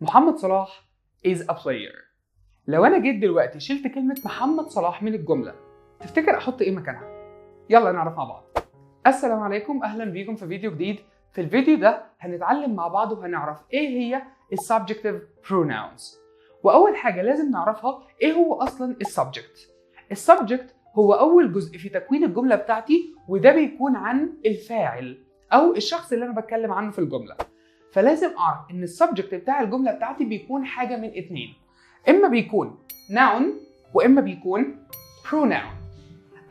محمد صلاح is a player. لو أنا جيت دلوقتي شلت كلمة محمد صلاح من الجملة، تفتكر أحط إيه مكانها؟ يلا نعرف مع بعض. السلام عليكم، أهلا بيكم في فيديو جديد. في الفيديو ده هنتعلم مع بعض وهنعرف إيه هي subjective pronouns. وأول حاجة لازم نعرفها إيه هو أصلا السبجكت. السبجكت هو أول جزء في تكوين الجملة بتاعتي، وده بيكون عن الفاعل أو الشخص اللي أنا بتكلم عنه في الجملة. فلازم أعرف إن السبجكت بتاع الجملة بتاعتي بيكون حاجة من اتنين، إما بيكون noun وإما بيكون pronoun.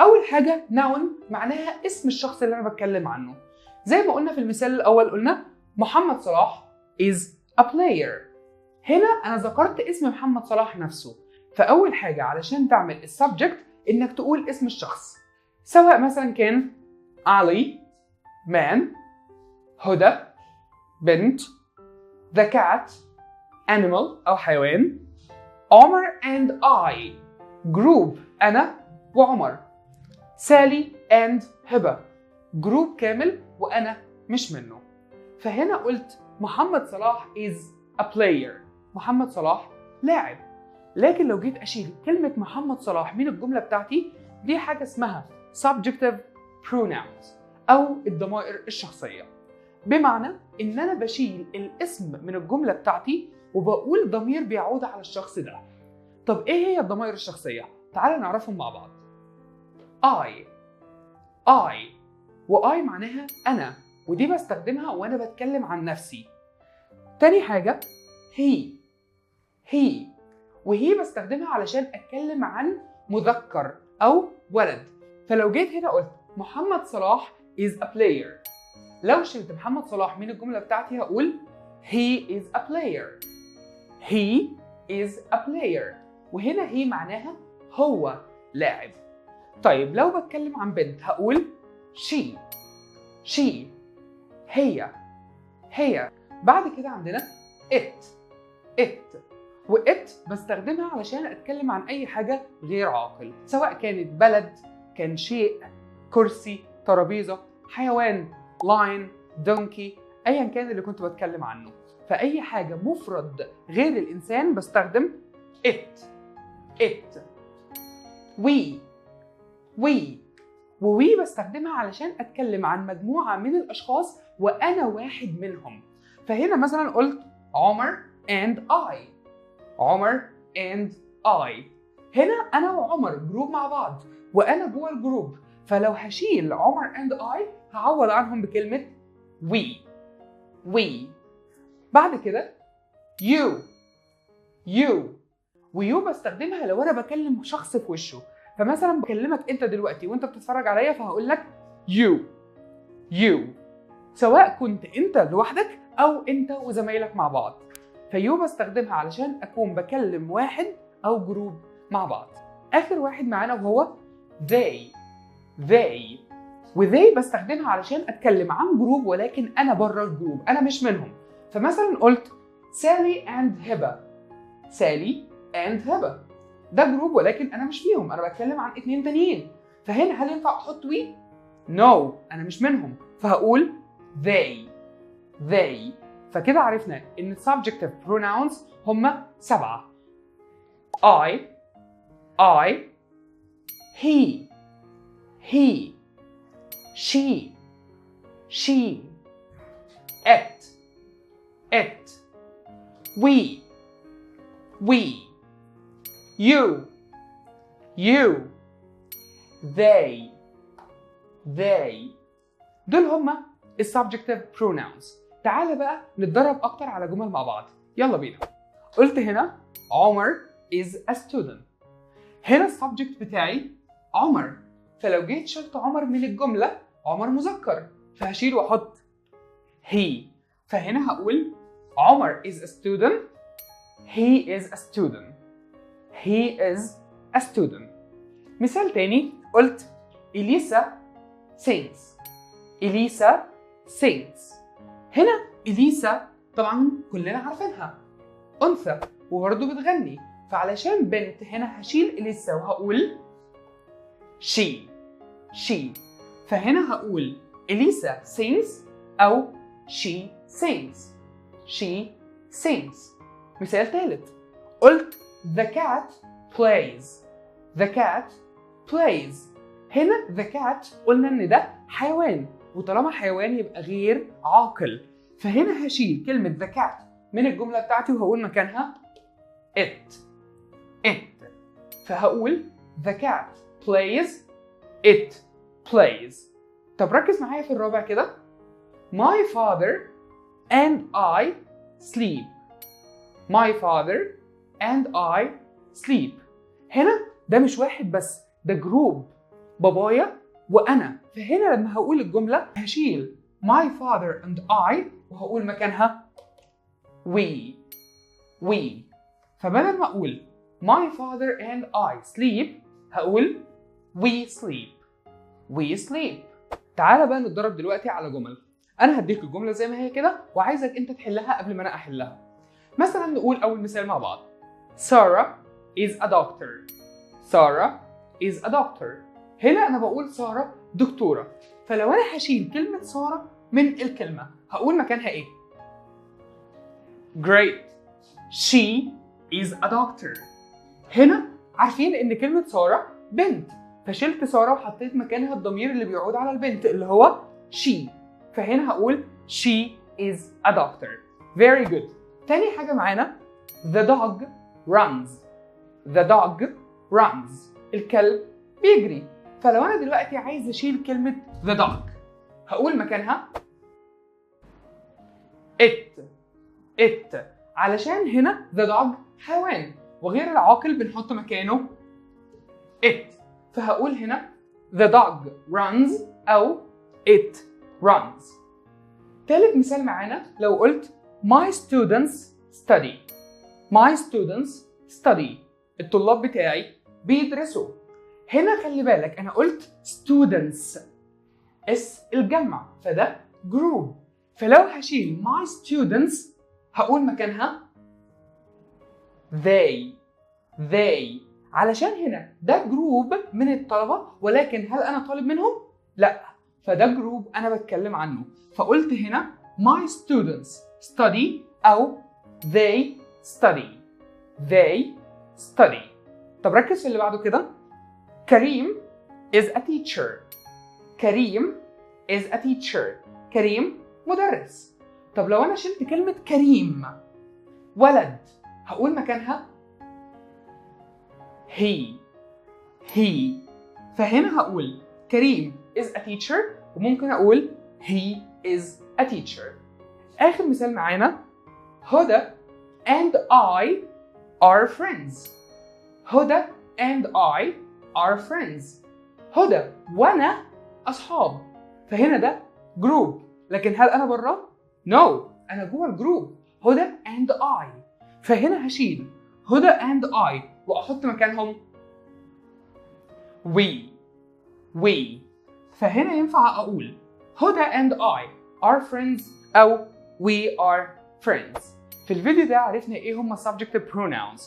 أول حاجة noun معناها اسم الشخص اللي أنا بتكلم عنه. زي ما قلنا في المثال الأول، قلنا محمد صلاح is a player. هنا أنا ذكرت اسم محمد صلاح نفسه. فأول حاجة علشان تعمل السبجكت إنك تقول اسم الشخص، سواء مثلا كان علي، man، هدى، بنت، the cat، animal أو حيوان، عمر and I، جروب أنا وعمر، سالي and هبة، جروب كامل وأنا مش منه. فهنا قلت محمد صلاح is a player، محمد صلاح لاعب. لكن لو جيت أشيل كلمة محمد صلاح من الجملة بتاعتي، دي حاجة اسمها subjective pronouns أو الضمائر الشخصية. بمعنى إن أنا بشيل الاسم من الجملة بتاعتي وبقول ضمير بيعود على الشخص ده. طب إيه هي الضمائر الشخصية؟ تعالوا نعرفهم مع بعض. I وI معناها أنا، ودي بستخدمها وأنا بتكلم عن نفسي. تاني حاجة he وهي بستخدمها علشان أتكلم عن مذكر أو ولد. فلو جيت هنا قلت محمد صلاح is a player، لو شلت محمد صلاح من الجملة بتاعتي هقول he is a player. he is a player، وهنا he معناها هو لاعب. طيب لو بتكلم عن بنت هقول she، هي. بعد كده عندنا it وit بستخدمها علشان اتكلم عن اي حاجة غير عاقل، سواء كانت بلد، كان شيء، كرسي، ترابيزة، حيوان، lion، donkey، ايا كان اللي كنت بتكلم عنه. فاي حاجة مفرد غير الانسان بستخدم it. we بستخدمها علشان اتكلم عن مجموعة من الاشخاص وانا واحد منهم. فهنا مثلا قلت عمر and I، هنا انا وعمر جروب مع بعض وانا جوه الجروب. فلو هشيل عمر and I هعوض عنهم بكلمة we. بعد كده you ويو بستخدمها لو انا بكلم شخص في وشه. فمثلا بكلمك انت دلوقتي وانت بتتفرج عليا، فهقول لك you، سواء كنت انت لوحدك او انت وزمايلك مع بعض. فيو بستخدمها علشان اكون بكلم واحد او جروب مع بعض. اخر واحد معانا وهو they وthey بستخدمها علشان اتكلم عن جروب ولكن انا بره الجروب، انا مش منهم. فمثلا قلت سالي and هبة، ده جروب ولكن انا مش فيهم، انا بتكلم عن اتنين تانيين. فهنا هل ينفع احط وي؟ no، انا مش منهم، فهقول they. فكده عرفنا ان subjective pronouns هم 7. I he she it we you they. دول هما subjective pronouns. تعال بقى نتدرب اكتر على جمل مع بعض، يلا بينا. قلت هنا عمر is a student، هنا السبجكت بتاعي عمر. فلو جيت شلت عمر من الجملة، عمر مذكر فهشيل واحط he. فهنا هقول عمر is a student، he is a student. مثال تاني قلت إليسا sings. هنا إليسا طبعا كلنا عارفينها أنثى وبرضه بتغني، فعلشان بنت هنا هشيل إليسا وهقول she. فهنا هقول إليسا sings أو she sings. مثال ثالث، قلت the cat plays. the cat plays. هنا the cat قلنا ان ده حيوان، وطالما حيوان يبقى غير عاقل، فهنا هشيل كلمة the cat من الجملة بتاعتي وهقول مكانها it. فهقول the cat plays, it plays. طب ركز معايا في الرابع كده. My father and I sleep. My father and I sleep. هنا ده مش واحد بس، ده جروب، بابايا وأنا. فهنا لما هقول الجملة هشيل my father and I وهقول مكانها we. فبدل ما أقول my father and I sleep هقول we sleep. تعالى بقى نتدرب دلوقتي على جمل. أنا هديك الجملة زي ما هي كده وعايزك أنت تحلها قبل ما أنا أحلها. مثلا نقول أول مثال مع بعض. Sarah is a doctor. Sarah is a doctor. هنا أنا بقول سارة دكتورة، فلو أنا هشيل كلمة سارة من الكلمة هقول مكانها إيه؟ Great. She is a doctor. هنا عارفين إن كلمة سارة بنت، فشلت سارة وحطيت مكانها الضمير اللي بيعود على البنت اللي هو she. فهنا هقول she is a doctor. Very good. تاني حاجة معانا the dog runs. The dog runs. الكلب بيجري. فلو أنا دلوقتي عايز أشيل كلمة the dog هقول مكانها it. علشان هنا the dog حيوان وغير العاقل بنحط مكانه it. فهقول هنا the dog runs أو it runs. ثالث مثال معانا لو قلت my students study. My students study. الطلاب بتاعي بيدرسوا. هنا خلي بالك أنا قلت students اس الجمع، فده group. فلو هشيل my students هقول مكانها they. علشان هنا ده جروب من الطلبة، ولكن هل أنا طالب منهم؟ لا، فده جروب أنا بتكلم عنه، فقلت هنا my students study أو they study. طب ركز في اللي بعده كده. كريم is a teacher. كريم is a teacher. كريم مدرس. طب لو أنا شلت كلمة كريم ولد هقول مكانها he. فهنا هقول كريم is a teacher وممكن أقول he is a teacher. آخر مثال معانا هدى and I are friends. هدى and I are friends. هدى وأنا أصحاب، فهنا ده جروب، لكن هل أنا برا؟ No، أنا جوه الجروب هدى and I. فهنا هشيل هدى and I وأحط مكانهم we. فهنا ينفع أقول هدى and I are friends أو we are friends. في الفيديو ده عرفنا إيه هما subjective pronouns.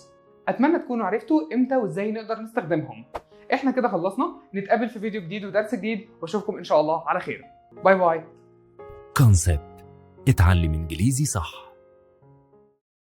أتمنى تكونوا عرفتوا إمتى وإزاي نقدر نستخدمهم. إحنا كده خلصنا، نتقابل في فيديو جديد ودرس جديد وأشوفكم إن شاء الله على خير. باي باي. كونسبت. اتعلم إنجليزي صح.